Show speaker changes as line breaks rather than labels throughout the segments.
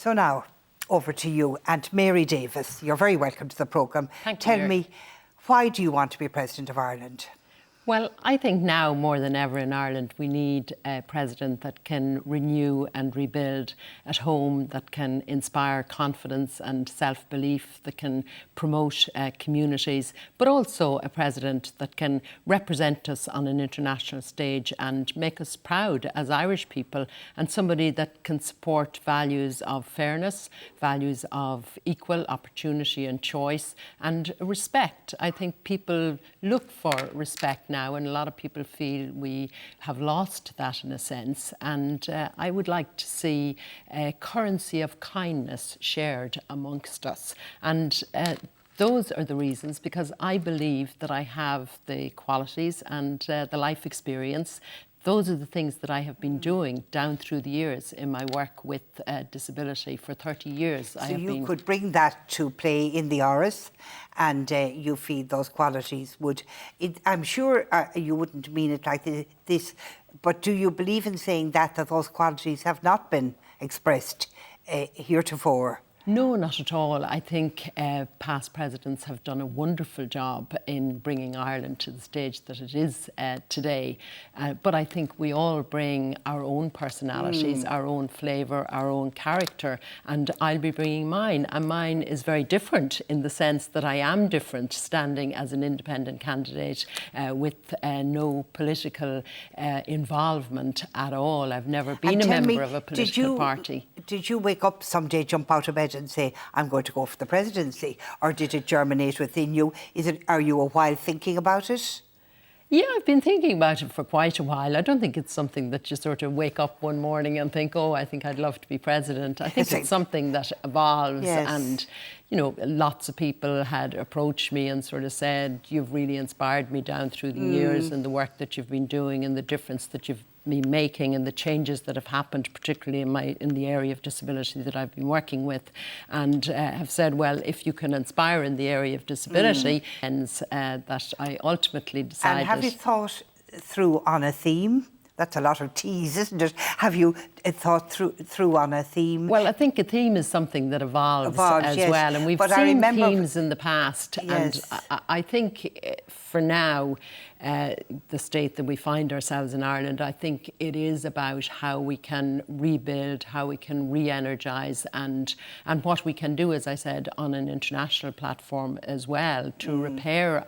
So now, over to you and Mary Davis. You're very welcome to the programme. Tell me, why do you want to be President of Ireland?
Well, I think now more than ever in Ireland we need a president that can renew and rebuild at home, that can inspire confidence and self-belief, that can promote communities, but also a president that can represent us on an international stage and make us proud as Irish people, and somebody that can support values of fairness, values of equal opportunity and choice, and respect. I think people look for respect now, and a lot of people feel we have lost that in a sense, and I would like to see a currency of kindness shared amongst us, and those are the reasons, because I believe that I have the qualities and the life experience. Those are the things that I have been doing down through the years in my work with disability for 30 years.
So you could bring that to play in the Áras, and you feel those qualities would... I'm sure you wouldn't mean it like this, but do you believe in saying that those qualities have not been expressed heretofore?
No, not at all. I think past presidents have done a wonderful job in bringing Ireland to the stage that it is today. But I think we all bring our own personalities, our own flavour, our own character, and I'll be bringing mine. And mine is very different in the sense that I am different, standing as an independent candidate with no political involvement at all. I've never been a member of a political party.
Did you wake up someday, jump out of bed and say, I'm going to go for the presidency? Or did it germinate within you? Are you a while thinking about it?
Yeah, I've been thinking about it for quite a while. I don't think it's something that you sort of wake up one morning and think, oh, I think I'd love to be president. I think it's something that evolves. Yes. And, you know, lots of people had approached me and sort of said, you've really inspired me down through the years, and the work that you've been doing and the difference that you've been making and the changes that have happened, particularly in the area of disability that I've been working with, and have said, well, if you can inspire in the area of disability, and that I ultimately decided...
And have you thought through on a theme? That's a lot of T's, isn't it? Have you thought through on a theme?
Well, I think a theme is something that evolves as well, and we've seen themes in the past, and I think for now, the state that we find ourselves in Ireland, I think it is about how we can rebuild, how we can re-energise, and what we can do, as I said, on an international platform as well, to repair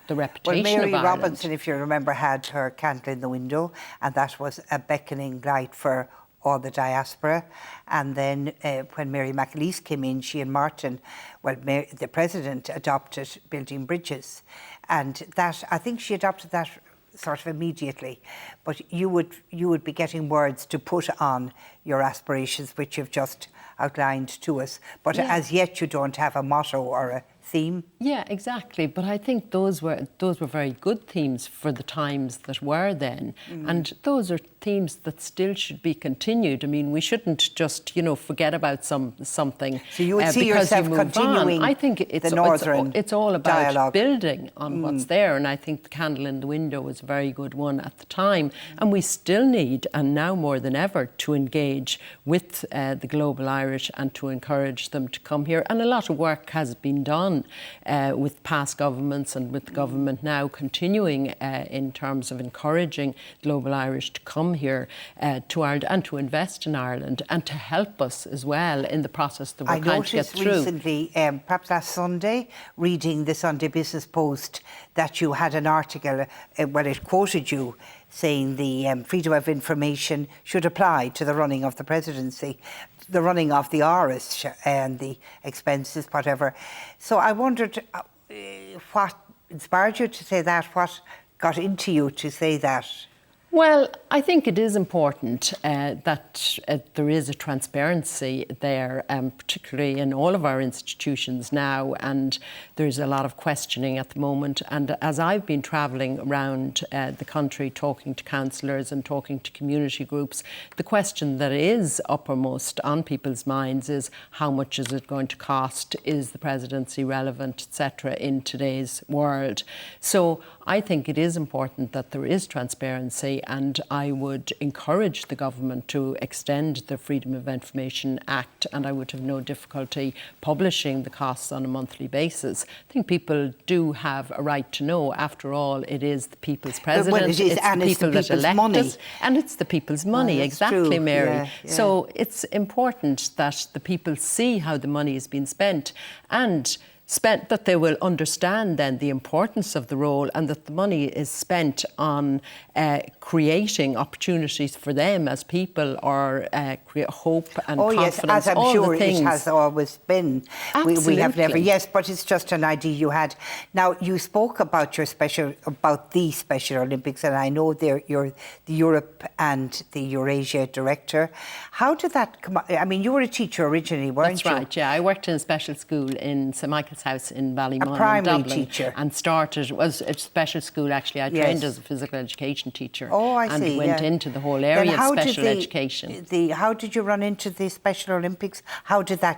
the reputation of Ireland.
Well, Mary Robinson, if you remember, had her candle in the window, and that was a beckoning light for all the diaspora. And then when Mary McAleese came in, she and Martin, the president adopted building bridges. And that, I think she adopted that sort of immediately. But you would be getting words to put on your aspirations, which you've just outlined to us. But as yet you don't have a motto or a theme.
Yeah, exactly. But I think those were very good themes for the times that were then. And those are themes that still should be continued. I mean, we shouldn't just, forget about something.
So you would see yourself continuing
I think it's all about
dialogue.
Building on what's there. And I think the candle in the window was a very good one at the time. And we still need, and now more than ever, to engage with the global Irish and to encourage them to come here. And a lot of work has been done with past governments and with the government now continuing in terms of encouraging global Irish to come here to Ireland and to invest in Ireland and to help us as well in the process that we're trying to get through.
I noticed recently, perhaps last Sunday, reading the Sunday Business Post, that you had an article, it quoted you, saying the freedom of information should apply to the running of the presidency, the running of the Áras and the expenses, whatever. So I wondered what inspired you to say that, what got into you to say that?
Well, I think it is important that there is a transparency there, particularly in all of our institutions now, and there's a lot of questioning at the moment. And as I've been travelling around the country talking to councillors and talking to community groups, the question that is uppermost on people's minds is how much is it going to cost? Is the presidency relevant, etc., in today's world? So I think it is important that there is transparency and I would encourage the government to extend the Freedom of Information Act, and I would have no difficulty publishing the costs on a monthly basis. I think people do have a right to know. After all, it is the people's president.
Well, it is, and
the
it's the
people that
people's
elect
money.
us, and it's the people's money.
That's
Exactly,
true.
Mary.
Yeah, yeah.
So it's important that the people see how the money is being spent, and that they will understand then the importance of the role, and that the money is spent on creating opportunities for them as people, or create hope and confidence.
Oh yes, as I'm sure it has always been.
Absolutely.
We have never, yes, but it's just an idea you had. Now, you spoke about the Special Olympics, and I know you're the Europe and the Eurasia director. How did that come up? I mean, you were a teacher originally, weren't you?
That's right, yeah. I worked in a special school in St Michael's House in Ballymun,
a primary
in Dublin,
teacher.
And was a special school, actually. I trained as a physical education teacher.
Oh, I see,
and went into the whole area of special education.
How did you run into the Special Olympics? How did that